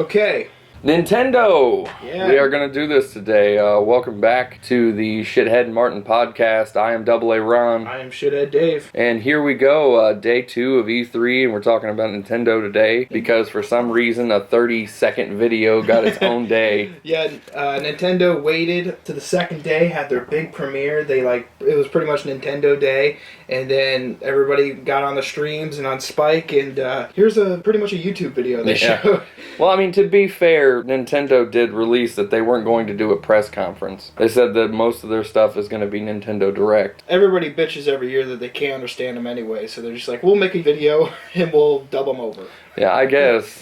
Okay. Nintendo! Yeah. We are going to do this today. Welcome back to the Shithead Martin podcast. I am Double A Ron. I am Shithead Dave. And here we go, day 2 of E3, and we're talking about Nintendo today because for some reason a 30-second video got its own day. Yeah, Nintendo waited to the second day, had their big premiere. It was pretty much Nintendo Day, and then everybody got on the streams and on Spike, and here's pretty much a YouTube video they showed. Well, I mean, to be fair, Nintendo did release that they weren't going to do a press conference. They said that most of their stuff is going to be Nintendo Direct. Everybody bitches every year that they can't understand them anyway, so they're just like, we'll make a video and we'll dub them over. Yeah, I guess.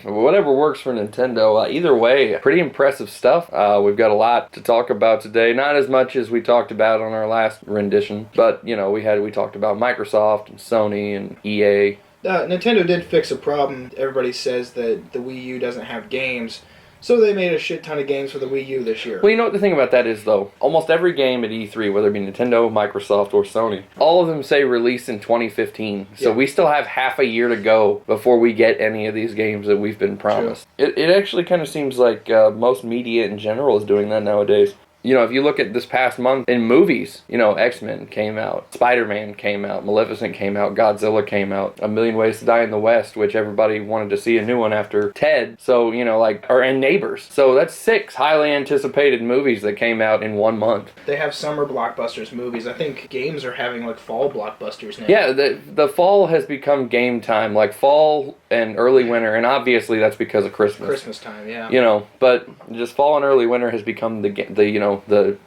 Whatever works for Nintendo. Either way, pretty impressive stuff. We've got a lot to talk about today. Not as much as we talked about on our last rendition, but, you know, we talked about Microsoft and Sony and EA. Nintendo did fix a problem. Everybody says that the Wii U doesn't have games, so they made a shit ton of games for the Wii U this year. Well, you know what the thing about that is, though? Almost every game at E3, whether it be Nintendo, Microsoft, or Sony, all of them say release in 2015. So we still have half a year to go before we get any of these games that we've been promised. It actually kind of seems like most media in general is doing that nowadays. You know, if you look at this past month in movies, you know, X-Men came out, Spider-Man came out, Maleficent came out, Godzilla came out, A Million Ways to Die in the West, which everybody wanted to see a new one after Ted. So, you know, and Neighbors. So that's 6 highly anticipated movies that came out in 1 month. They have summer blockbusters movies. I think games are having like fall blockbusters now. Yeah, the fall has become game time, like fall and early winter, and obviously that's because of Christmas. Christmas time, yeah. You know, but just fall and early winter has become the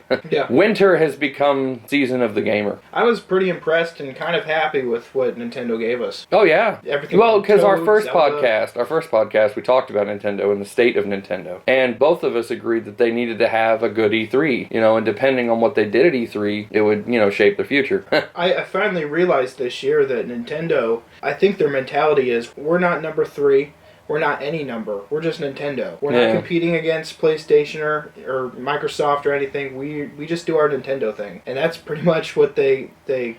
winter has become season of the gamer. I was pretty impressed and kind of happy with what Nintendo gave us. Oh yeah, everything. Well, because our first Zelda. podcast, we talked about Nintendo and the state of Nintendo, and both of us agreed that they needed to have a good E3. You know, and depending on what they did at E3, it would shape the future. I finally realized this year that Nintendo, I think their mentality is, we're not number 3. We're not any number. We're just Nintendo. We're not competing against PlayStation or Microsoft or anything. We just do our Nintendo thing. And that's pretty much what they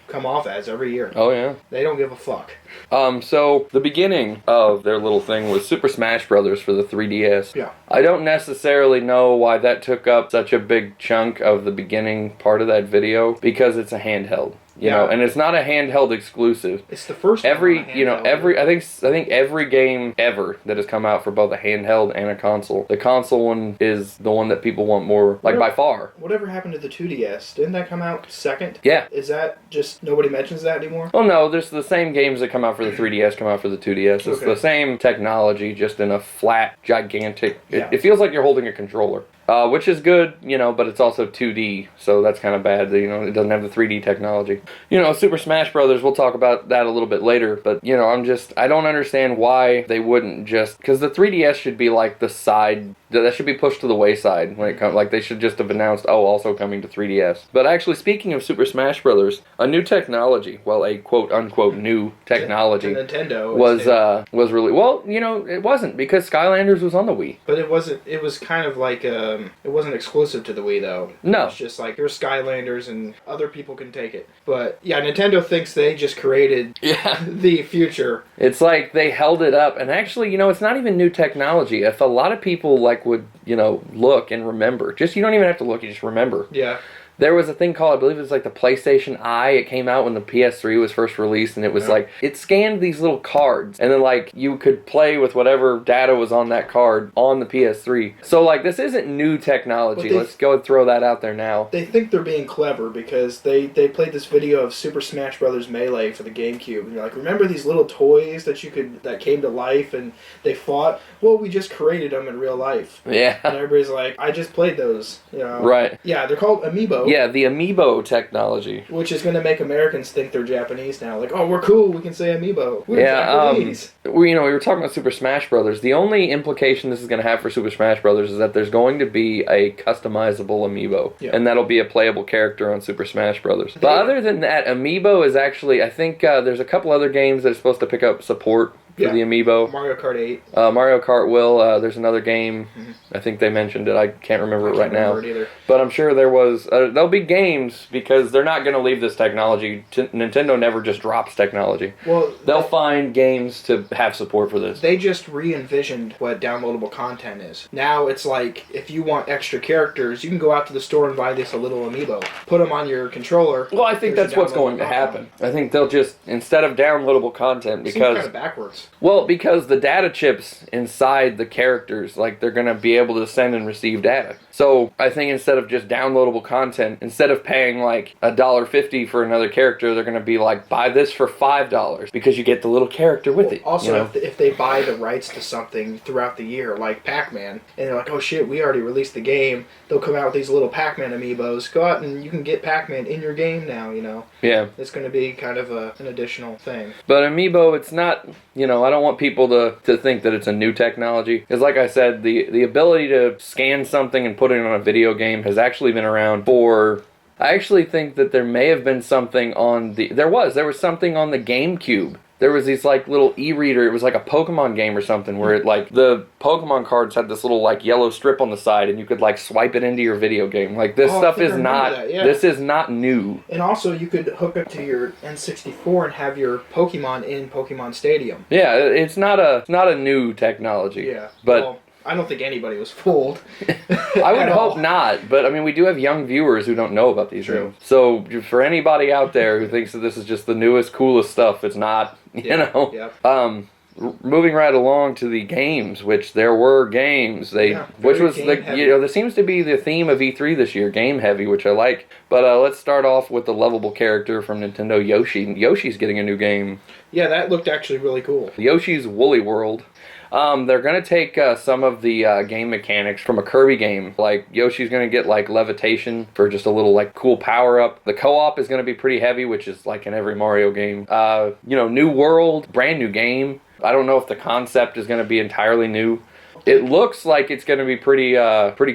come off as every year. Oh, yeah. They don't give a fuck. So the beginning of their little thing was Super Smash Bros. For the 3DS. Yeah. I don't necessarily know why that took up such a big chunk of the beginning part of that video, because it's a handheld. You know, and it's not a handheld exclusive. It's the first I think every game ever that has come out for both a handheld and a console, the console one is the one that people want more, by far. Whatever happened to the 2DS? Didn't that come out second? Yeah. Is that just nobody mentions that anymore? Oh no, there's the same games that come out for the 3DS come out for the 2DS. It's the same technology, just in a flat, gigantic. It feels like you're holding a controller. Which is good, but it's also 2D, so that's kind of bad. It doesn't have the 3D technology. Super Smash Brothers, we'll talk about that a little bit later, but, I don't understand why they wouldn't because the 3DS should be like the side, that should be pushed to the wayside when it comes, they should just have announced, also coming to 3DS. But actually, speaking of Super Smash Brothers, a new technology, a quote-unquote new technology, to Nintendo was really, it wasn't, because Skylanders was on the Wii. But it was kind of like, it wasn't exclusive to the Wii, though. No. It's just like, here's Skylanders, and other people can take it. But, yeah, Nintendo thinks they just created the future. It's like they held it up, and actually, it's not even new technology. If a lot of people, would, look and remember, you don't even have to look, you just remember. Yeah. There was a thing called, I believe it was the PlayStation Eye. It came out when the PS3 was first released, and it was it scanned these little cards, and then you could play with whatever data was on that card on the PS3. So this isn't new technology. Let's go and throw that out there now. They think they're being clever because they played this video of Super Smash Bros. Melee for the GameCube, and you're like, remember these little toys that came to life and they fought? Well, we just created them in real life. Yeah. And everybody's like, I just played those. Right. Yeah, they're called Amiibo. Yeah, the Amiibo technology. Which is going to make Americans think they're Japanese now. We're cool, we can say Amiibo. We're Japanese. We were talking about Super Smash Brothers. The only implication this is going to have for Super Smash Brothers is that there's going to be a customizable Amiibo. Yeah. And that'll be a playable character on Super Smash Brothers. But other than that, Amiibo is actually, I think there's a couple other games that are supposed to pick up support for the Amiibo. Mario Kart 8. Mario Kart will. There's another game. I think they mentioned it. I can't remember it right now. But I'm sure there was. There'll be games because they're not going to leave this technology. Nintendo never just drops technology. Well, they'll find games to have support for this. They just re-envisioned what downloadable content is. Now it's like if you want extra characters, you can go out to the store and buy this a little amiibo. Put them on your controller. Well, I think that's what's going to happen. I think they'll just, instead of downloadable content, because... Seems kind of backwards. Well, because the data chips inside the characters, like, they're going to be able to send and receive data. So, I think instead of just downloadable content, instead of paying, like, $1.50 for another character, they're going to be like, buy this for $5, because you get the little character with it. Also, if they buy the rights to something throughout the year, like Pac-Man, and they're like, oh shit, we already released the game, they'll come out with these little Pac-Man amiibos. Go out and you can get Pac-Man in your game now, Yeah. It's going to be kind of an additional thing. But amiibo, it's not, I don't want people to think that it's a new technology. Because like I said, the ability to scan something and put it on a video game has actually been around for... I actually think that there may have been something on the... There was something on the GameCube. There was these like little e-reader. It was like a Pokemon game or something where it like the Pokemon cards had this little like yellow strip on the side and you could like swipe it into your video game. Like this stuff is not this is not new. And also you could hook up to your N64 and have your Pokemon in Pokemon Stadium. Yeah, it's not a new technology. Yeah. But I don't think anybody was fooled. I would hope not, but I mean, we do have young viewers who don't know about these things. So for anybody out there who thinks that this is just the newest, coolest stuff, it's not. Moving right along to the games, which there were games. Which was there seems to be the theme of E3 this year, game heavy, which I like. But let's start off with the lovable character from Nintendo, Yoshi. Yoshi's getting a new game. Yeah, that looked actually really cool. Yoshi's Woolly World. They're going to take some of the game mechanics from a Kirby game. Like, Yoshi's going to get, like, levitation for just a little, like, cool power-up. The co-op is going to be pretty heavy, which is, like, in every Mario game. New world, brand new game. I don't know if the concept is going to be entirely new. It looks like it's going to be pretty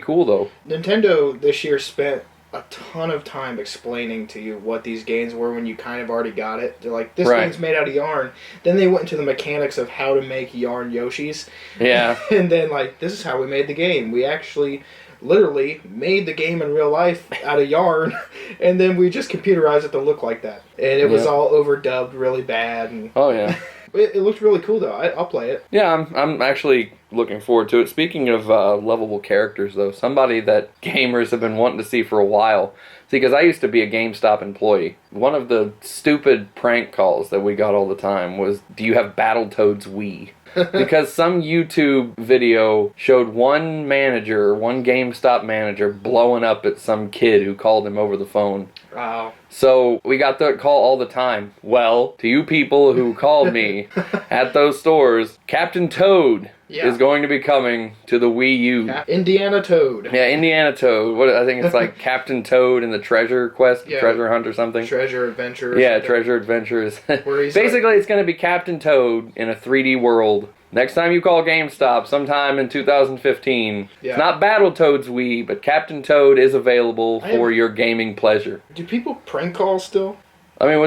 cool, though. Nintendo this year spent a ton of time explaining to you what these games were when you kind of already got it. They're like, this game's made out of yarn. Then they went into the mechanics of how to make yarn Yoshis. Yeah. And then, like, this is how we made the game. We actually literally made the game in real life out of yarn, and then we just computerized it to look like that. And it was all overdubbed really bad. And oh, yeah. It looked really cool, though. I'll play it. Yeah, I'm actually looking forward to it. Speaking of lovable characters, though, somebody that gamers have been wanting to see for a while. See, because I used to be a GameStop employee. One of the stupid prank calls that we got all the time was, do you have Battletoads Wii? Because some YouTube video showed one GameStop manager blowing up at some kid who called him over the phone. Wow. So we got that call all the time. Well, to you people who called me at those stores, Captain Toad is going to be coming to the Wii U. Indiana Toad. Yeah, Indiana Toad. I think it's like Captain Toad and the Treasure Quest, Treasure Hunt or something. Treasure Adventure. Yeah, Treasure Adventures. Basically, it's going to be Captain Toad in a 3D world. Next time you call GameStop, sometime in 2015, it's not Battletoads Wii, but Captain Toad is available for your gaming pleasure. Do people prank call still? I mean,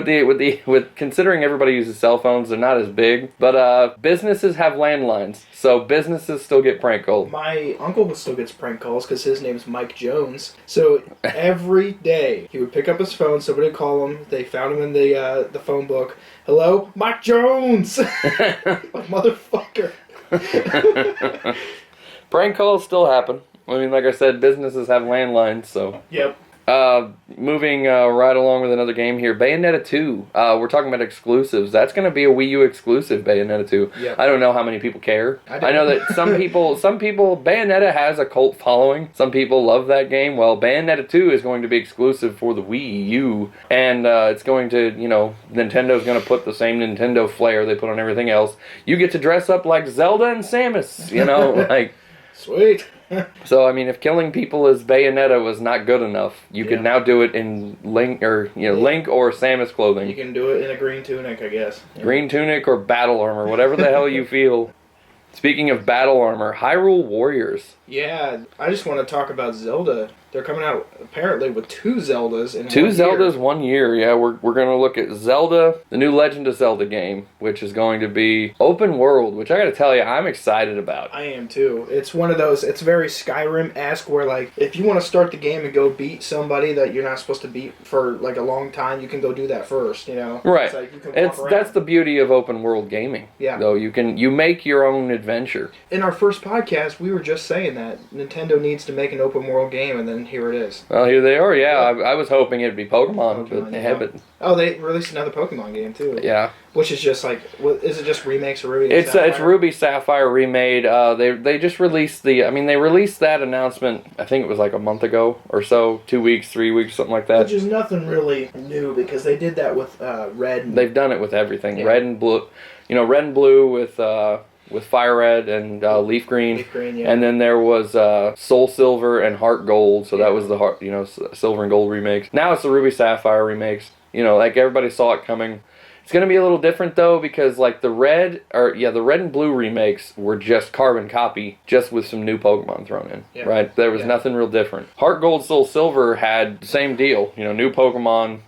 with considering everybody uses cell phones, they're not as big. But businesses have landlines, so businesses still get prank called. My uncle still gets prank calls because his name's Mike Jones. So every day he would pick up his phone, somebody would call him. They found him in the phone book. Hello, Mike Jones. Like, motherfucker. Prank calls still happen. I mean, like I said, businesses have landlines, so. Yep. Moving right along with another game here, Bayonetta 2. We're talking about exclusives. That's going to be a Wii U exclusive, Bayonetta 2. Yep. I don't know how many people care. I know that some people, Bayonetta has a cult following. Some people love that game. Well, Bayonetta 2 is going to be exclusive for the Wii U, and it's going to, Nintendo's going to put the same Nintendo flair they put on everything else. You get to dress up like Zelda and Samus, like... Sweet. So, I mean, if killing people as Bayonetta was not good enough, you could now do it in Link or Samus clothing. You can do it in a green tunic, I guess. Yeah. Green tunic or battle armor, whatever the hell you feel. Speaking of battle armor, Hyrule Warriors. Yeah, I just want to talk about Zelda they're coming out apparently with 2 Zeldas in 2 1 Zeldas year. 1 year. Yeah, we're going to look at Zelda, the new Legend of Zelda game, which is going to be open world, which I got to tell you, I'm excited about. I am too. It's one of those, it's very Skyrim-esque where like if you want to start the game and go beat somebody that you're not supposed to beat for like a long time, you can go do that first, you know. Right. It's like you can walk around. That's the beauty of open world gaming. Yeah. Though you make your own adventure. In our first podcast, we were just saying that Nintendo needs to make an open world game, and then here it is. Well, here they are. Yeah, I was hoping it'd be Pokemon, but they haven't. Oh, they released another Pokemon game too. Yeah. Which is just like, is it just remakes of Ruby and Sapphire? It's Ruby Sapphire remade. They just released they released that announcement. I think it was like a month ago or so, 2 weeks, 3 weeks, something like that. Which is nothing really new because they did that with Red. They've done it with everything. Yeah. Red and blue, Red and blue with Fire Red and Leaf Green. Leaf Green, yeah. And then there was Soul Silver and Heart Gold. So that was the Silver and Gold remakes. Now it's the Ruby Sapphire remakes. Like everybody saw it coming. It's going to be a little different though because like the red and blue remakes were just carbon copy, just with some new Pokemon thrown in. Yeah. Right? There was nothing real different. Heart Gold, Soul Silver had the same deal. New Pokemon.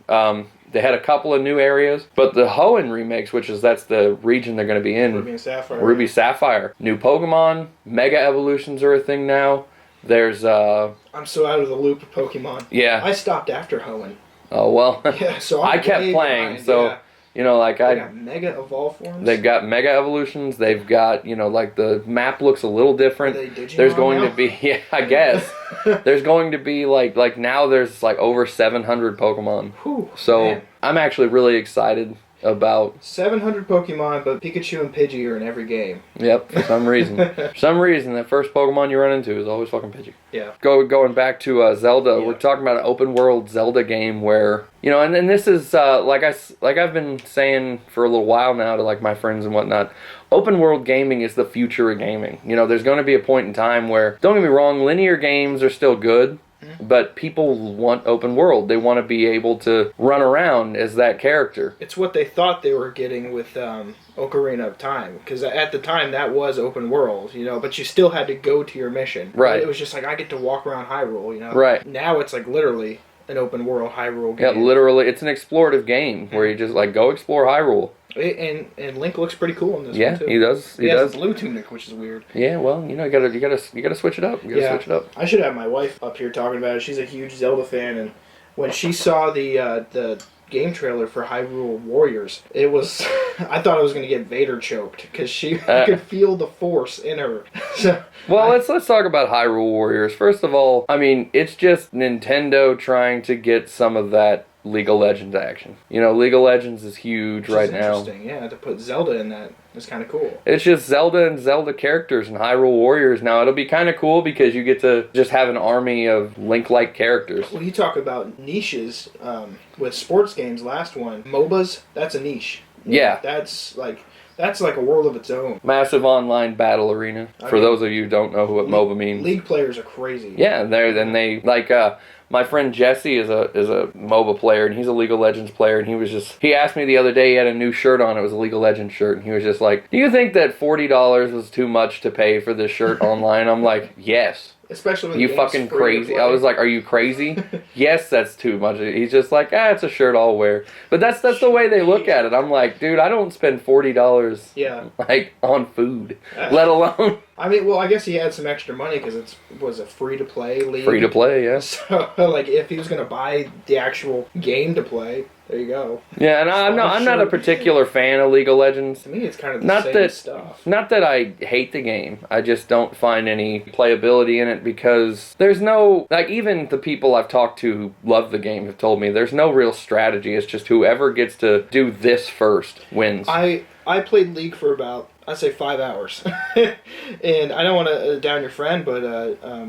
They had a couple of new areas, but the Hoenn remakes, that's the region they're going to be in. Ruby Sapphire. New Pokemon, Mega Evolutions are a thing now. There's I'm so out of the loop of Pokemon. Yeah. I stopped after Hoenn. Oh well. Yeah, so I kept playing, behind, so They got Mega Evolve forms. They've got Mega Evolutions. They've got like the map looks a little different. Are they Digimon There's going now? to be I guess there's going to be like now there's like over 700 Pokemon. Whew, so man. I'm actually really excited about 700 Pokemon, but Pikachu and Pidgey are in every game. Yep, for some reason. For some reason, that first Pokemon you run into is always fucking Pidgey. Yeah. Going back to Zelda, Yeah. we're talking about an open world Zelda game where and then this is like I've been saying for a little while now to like my friends and whatnot. Open world gaming is the future of gaming. There's going to be a point in time where, don't get me wrong, linear games are still good. But people want open world. They want to be able to run around as that character. It's what they thought they were getting with Ocarina of Time. Because at the time, that was open world, but you still had to go to your mission. Right. It was just like, I get to walk around Hyrule, Right. Now it's like literally an open world Hyrule Yeah, game. literally. It's an explorative game where you just like go explore Hyrule. And Link looks pretty cool in this Yeah, one, too. he does. He has does. a blue tunic, which is weird. Yeah, well, you gotta switch it up. You gotta switch it up. I should have my wife up here talking about it. She's a huge Zelda fan, and when she saw the game trailer for Hyrule Warriors, it was I thought I was going to get Vader choked because she could feel the force in her. Well, let's talk about Hyrule Warriors. First of all, I mean, it's just Nintendo trying to get some of that League of Legends action. League of Legends is huge right now. Interesting, yeah. To put Zelda in that is kind of cool. It's just Zelda and Zelda characters and Hyrule Warriors. Now, it'll be kind of cool because you get to just have an army of Link-like characters. Well, you talk about niches with sports games. Last one, MOBAs. That's a niche. Yeah. That's like a world of its own. Massive online battle arena. For those of you who don't know what MOBA means. League players are crazy. Yeah, they like my friend Jesse is a MOBA player, and he's a League of Legends player, and he asked me the other day, he had a new shirt on, it was a League of Legends shirt, and he was just like, do you think that $40 was too much to pay for this shirt online? I'm like, yes. Especially when you the game's fucking free to crazy. play. I was like, are you crazy? Yes, that's too much. He's just like, it's a shirt I'll wear. But that's the way they look at it. I'm like, dude, I don't spend $40 like on food, let alone. I mean, well, I guess he had some extra money because it was a free-to-play league. Free to play, yeah. So, like, if he was going to buy the actual game to play, there you go. Yeah, and I'm not a particular fan of League of Legends. To me, it's kind of the same stuff. Not that I hate the game. I just don't find any playability in it because there's no, like, even the people I've talked to who love the game have told me there's no real strategy. It's just whoever gets to do this first wins. I played League for about, I'd say 5 hours. And I don't want to down your friend, but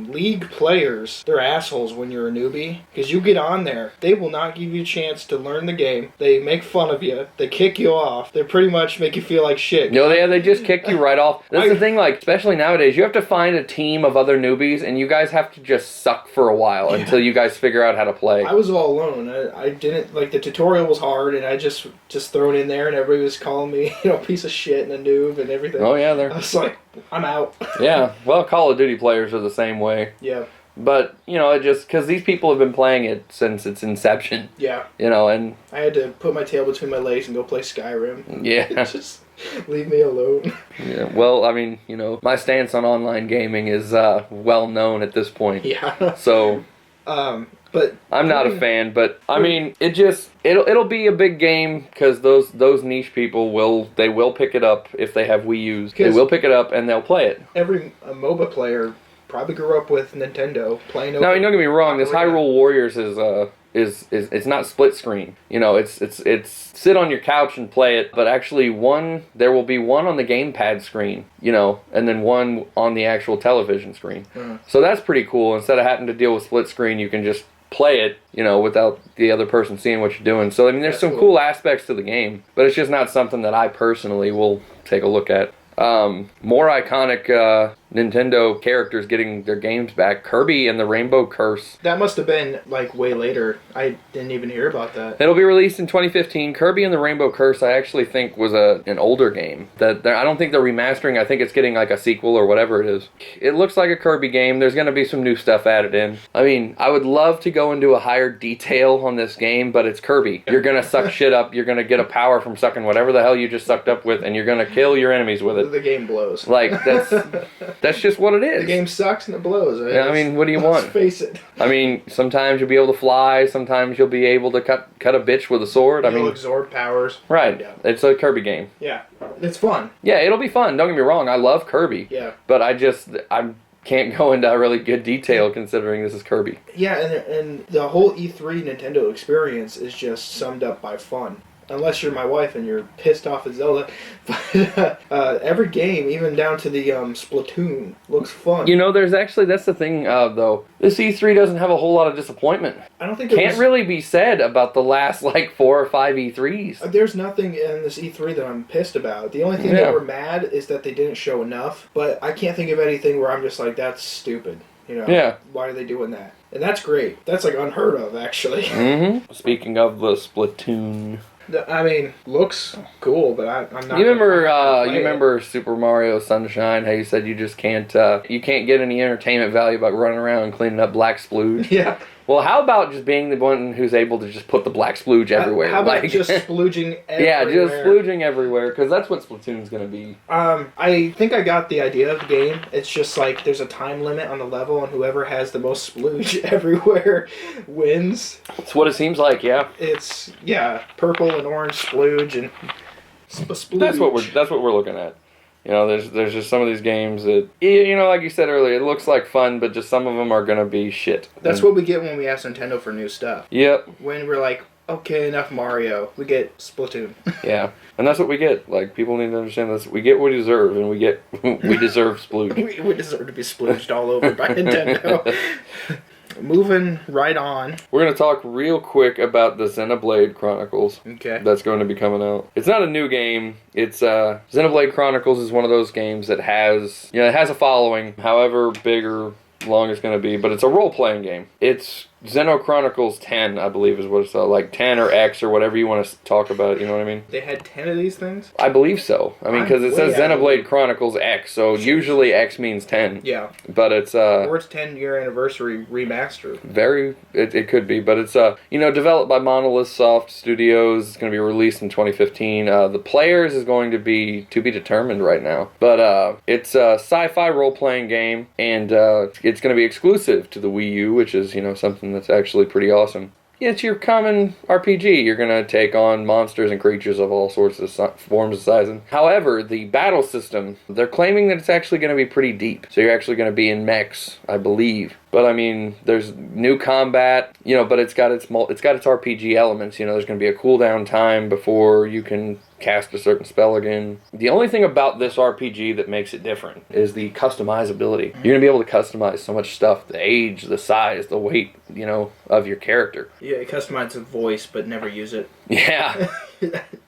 League players, they're assholes when you're a newbie. Because you get on there, they will not give you a chance to learn the game. They make fun of you. They kick you off. They pretty much make you feel like shit. They just kick you right off. That's the thing, like, especially nowadays, you have to find a team of other newbies, and you guys have to just suck for a while until you guys figure out how to play. I was all alone. I didn't, like, the tutorial was hard, and I just thrown in there, and everybody was calling me, piece of shit and a noob and everything. Oh, yeah, I was like, I'm out. Yeah, well, Call of Duty players are the same way. Yeah. But, it just, because these people have been playing it since its inception. Yeah. And... I had to put my tail between my legs and go play Skyrim. Yeah. Just leave me alone. Yeah, well, my stance on online gaming is well known at this point. Yeah. So... But I'm not a fan, but it'll be a big game because those niche people will pick it up if they have Wii U's. They will pick it up and they'll play it. Every MOBA player probably grew up with Nintendo playing. Now, don't get me wrong. This Hyrule Warriors is it's not split screen. It's sit on your couch and play it, but actually there will be one on the gamepad screen, and then one on the actual television screen. So that's pretty cool. Instead of having to deal with split screen, you can just play it, without the other person seeing what you're doing. So there's some cool aspects to the game, but it's just not something that I personally will take a look at. More iconic Nintendo characters getting their games back. Kirby and the Rainbow Curse. That must have been way later. I didn't even hear about that. It'll be released in 2015. Kirby and the Rainbow Curse I actually think was an older game. I don't think they're remastering. I think it's getting a sequel or whatever it is. It looks like a Kirby game. There's going to be some new stuff added in. I would love to go into a higher detail on this game, but it's Kirby. You're going to suck shit up. You're going to get a power from sucking whatever the hell you just sucked up with, and you're going to kill your enemies with it. The game blows. That's just what it is. The game sucks and it blows. Right? Yeah, what do you want? Let's face it. Sometimes you'll be able to fly. Sometimes you'll be able to cut a bitch with a sword. You'll absorb powers. Right. Yeah. It's a Kirby game. Yeah. It's fun. Yeah, it'll be fun. Don't get me wrong. I love Kirby. Yeah. But I can't go into really good detail considering this is Kirby. Yeah, and the whole E3 Nintendo experience is just summed up by fun. Unless you're my wife and you're pissed off at Zelda. But every game, even down to the Splatoon, looks fun. That's the thing, though. This E3 doesn't have a whole lot of disappointment. I don't think Can't really be said about the last, 4 or 5 E3s. There's nothing in this E3 that I'm pissed about. The only thing that we're mad is that they didn't show enough. But I can't think of anything where I'm just like, that's stupid. Yeah. Why are they doing that? And that's great. That's unheard of, actually. Mm-hmm. Speaking of the Splatoon... looks cool, but I'm not. You remember Super Mario Sunshine? How you said you just can't get any entertainment value by running around and cleaning up black splooge? Yeah. Well, how about just being the one who's able to just put the black splooge everywhere? How about just splooging everywhere? Yeah, just splooging everywhere, because that's what Splatoon's going to be. I think I got the idea of the game. It's just there's a time limit on the level, and whoever has the most splooge everywhere wins. That's what it seems like, yeah. It's, purple and orange splooge and splooge. That's what we're looking at. There's just some of these games that, like you said earlier, it looks like fun, but just some of them are going to be shit. That's what we get when we ask Nintendo for new stuff. Yep. When we're like, okay, enough Mario, we get Splatoon. Yeah, and that's what we get. People need to understand this. We get what we deserve, and we deserve splooge. we deserve to be splooged all over by Nintendo. Moving right on. We're going to talk real quick about the Xenoblade Chronicles. Okay. That's going to be coming out. It's not a new game. It's Xenoblade Chronicles is one of those games that has, it has a following, however big or long it's going to be, but it's a role-playing game. It's Xenochronicles 10, I believe is what it's called. 10 or X or whatever you want to talk about, you know what I mean? They had 10 of these things? I believe so. Because it says Xenoblade Chronicles X, so usually X means 10. Yeah. But it's... or it's 10-year anniversary remaster. It could be, but it's, developed by Monolith Soft Studios. It's going to be released in 2015. The players is going to be determined right now. But it's a sci-fi role-playing game, and it's going to be exclusive to the Wii U, which is, something that's actually pretty awesome. Yeah, it's your common RPG. You're going to take on monsters and creatures of all sorts of forms and sizes. However, the battle system, they're claiming that it's actually going to be pretty deep. So you're actually going to be in mechs, I believe. But there's new combat, but it's got its RPG elements. There's going to be a cooldown time before you can cast a certain spell again. The only thing about this RPG that makes it different is the customizability. You're going to be able to customize so much stuff: the age, the size, the weight, of your character. Yeah, you customize the voice, but never use it. Yeah.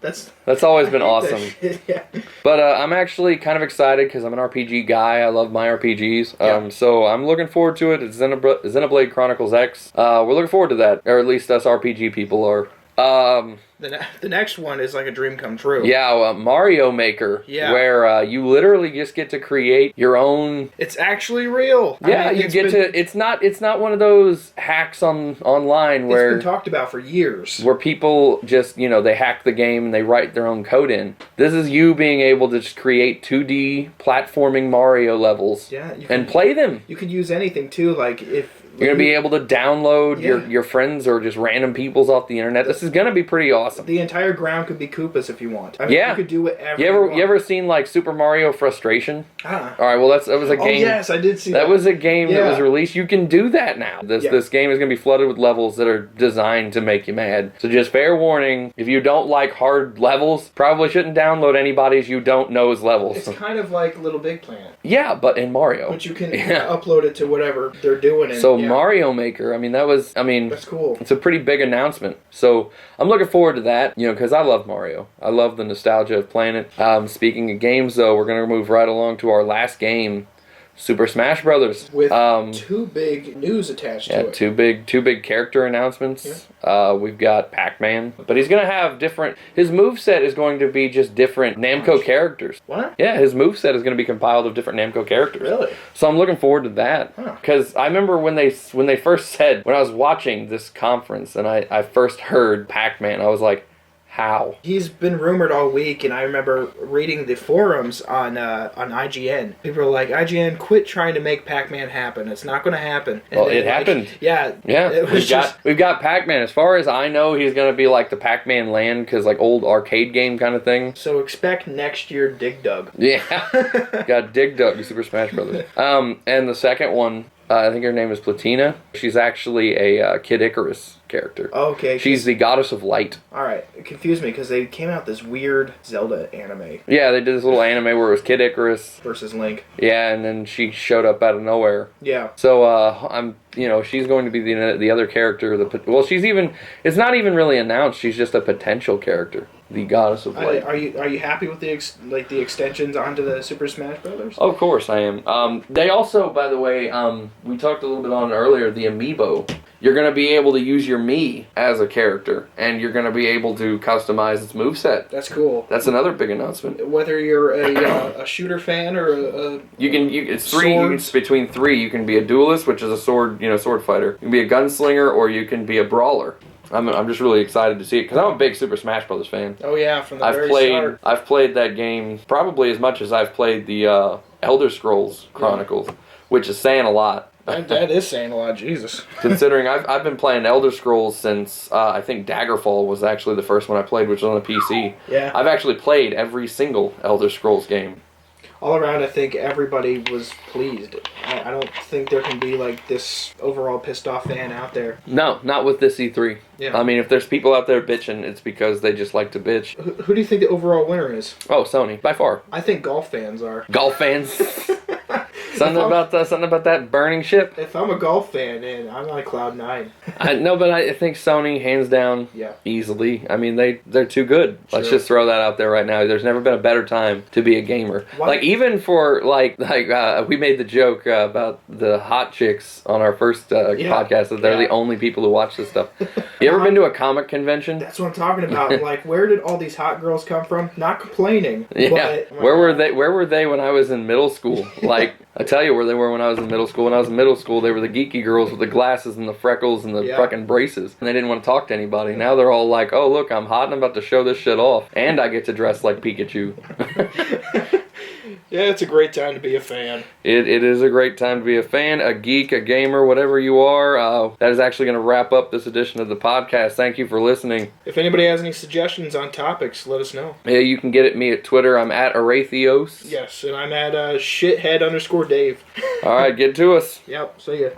That's always been awesome. Yeah. But I'm actually kind of excited because I'm an RPG guy. I love my RPGs. So I'm looking forward to it. It's Xenoblade Chronicles X. We're looking forward to that, or at least us RPG people are. The next one is like a dream come true. Yeah, Mario Maker. Yeah. Where you literally just get to create your own. It's actually real. Yeah, you get to. It's not one of those hacks online where it's been talked about for years. Where people just they hack the game and they write their own code in. This is you being able to just create 2D platforming Mario levels. Yeah, and play them. You could use anything too, like if. You're going to be able to download your friends or just random peoples off the internet. This is going to be pretty awesome. The entire ground could be Koopas if you want. You could do whatever you ever seen like Super Mario Frustration? Ah. All right, well that was a game. Oh yes, I did see that. That was a game that was released. You can do that now. This game is going to be flooded with levels that are designed to make you mad. So just fair warning, if you don't like hard levels, probably shouldn't download anybody's you don't know's levels. It's kind of like Little Big Planet. Yeah, but in Mario. But you can upload it to whatever they're doing. Mario Maker, that's cool. It's a pretty big announcement. So I'm looking forward to that, because I love Mario. I love the nostalgia of playing it. Speaking of games, though, we're going to move right along to our last game, Super Smash Brothers. With two big news attached to it. Two big character announcements. Yeah. We've got Pac-Man, but he's going to have different. His moveset is going to be just different Namco characters. What? Yeah, his moveset is going to be compiled of different Namco characters. Really? So I'm looking forward to that. Because I remember when they first said, when I was watching this conference and I first heard Pac-Man, I was like, how? He's been rumored all week, and I remember reading the forums on IGN. People were like, IGN, quit trying to make Pac-Man happen. It's not going to happen. And well, it happened. Yeah. We've got Pac-Man. As far as I know, he's going to be like the Pac-Man Land, because like old arcade game kind of thing. So expect next year Dig Dug. Yeah. Got Dig Dug, Super Smash Brothers. And the second one, I think her name is Platina. She's actually a Kid Icarus character. Oh, okay. She's the goddess of light. Alright. It confused me because they came out this weird Zelda anime. Yeah, they did this little anime where it was Kid Icarus versus Link. Yeah, and then she showed up out of nowhere. Yeah. So, she's going to be the other character. It's not even really announced. She's just a potential character. The goddess of light. Are you happy with the extensions onto the Super Smash Brothers? Of course I am. They also, by the way, we talked a little bit on earlier, the amiibo. You're going to be able to use your Mii as a character, and you're going to be able to customize its moveset. That's cool. That's another big announcement. Whether you're a shooter fan or it's three. It's between three. You can be a duelist, which is a sword fighter. You can be a gunslinger, or you can be a brawler. I'm just really excited to see it because I'm a big Super Smash Brothers fan. Oh yeah, from the very start. I've played that game probably as much as I've played the Elder Scrolls Chronicles, which is saying a lot. That is saying a lot, Jesus. Considering I've been playing Elder Scrolls since I think Daggerfall was actually the first one I played, which was on a PC. Yeah. I've actually played every single Elder Scrolls game. All around, I think everybody was pleased. I don't think there can be like this overall pissed off fan out there. No, not with this E3. Yeah. I mean, if there's people out there bitching, it's because they just like to bitch. Who do you think the overall winner is? Oh, Sony, by far. I think golf fans are. Golf fans? Something about that burning ship? If I'm a golf fan, and I'm on cloud nine. But I think Sony, hands down, easily. I mean, they're too good. Sure. Let's just throw that out there right now. There's never been a better time to be a gamer. Why? Like, even for, we made the joke about the hot chicks on our first podcast, that they're the only people who watch this stuff. You ever been to a comic convention? That's what I'm talking about. Like, where did all these hot girls come from? Not complaining. Yeah. But, where were they when I was in middle school? Like, I tell you where they were when I was in middle school. When I was in middle school, they were the geeky girls with the glasses and the freckles and the fucking braces. And they didn't want to talk to anybody. Now they're all like, oh, look, I'm hot and I'm about to show this shit off. And I get to dress like Pikachu. Yeah, it's a great time to be a fan. It is a great time to be a fan, a geek, a gamer, whatever you are. That is actually going to wrap up this edition of the podcast. Thank you for listening. If anybody has any suggestions on topics, let us know. Yeah, you can get at me at Twitter. I'm at Arathios. Yes, and I'm at shithead_Dave. All right, get to us. Yep, see ya.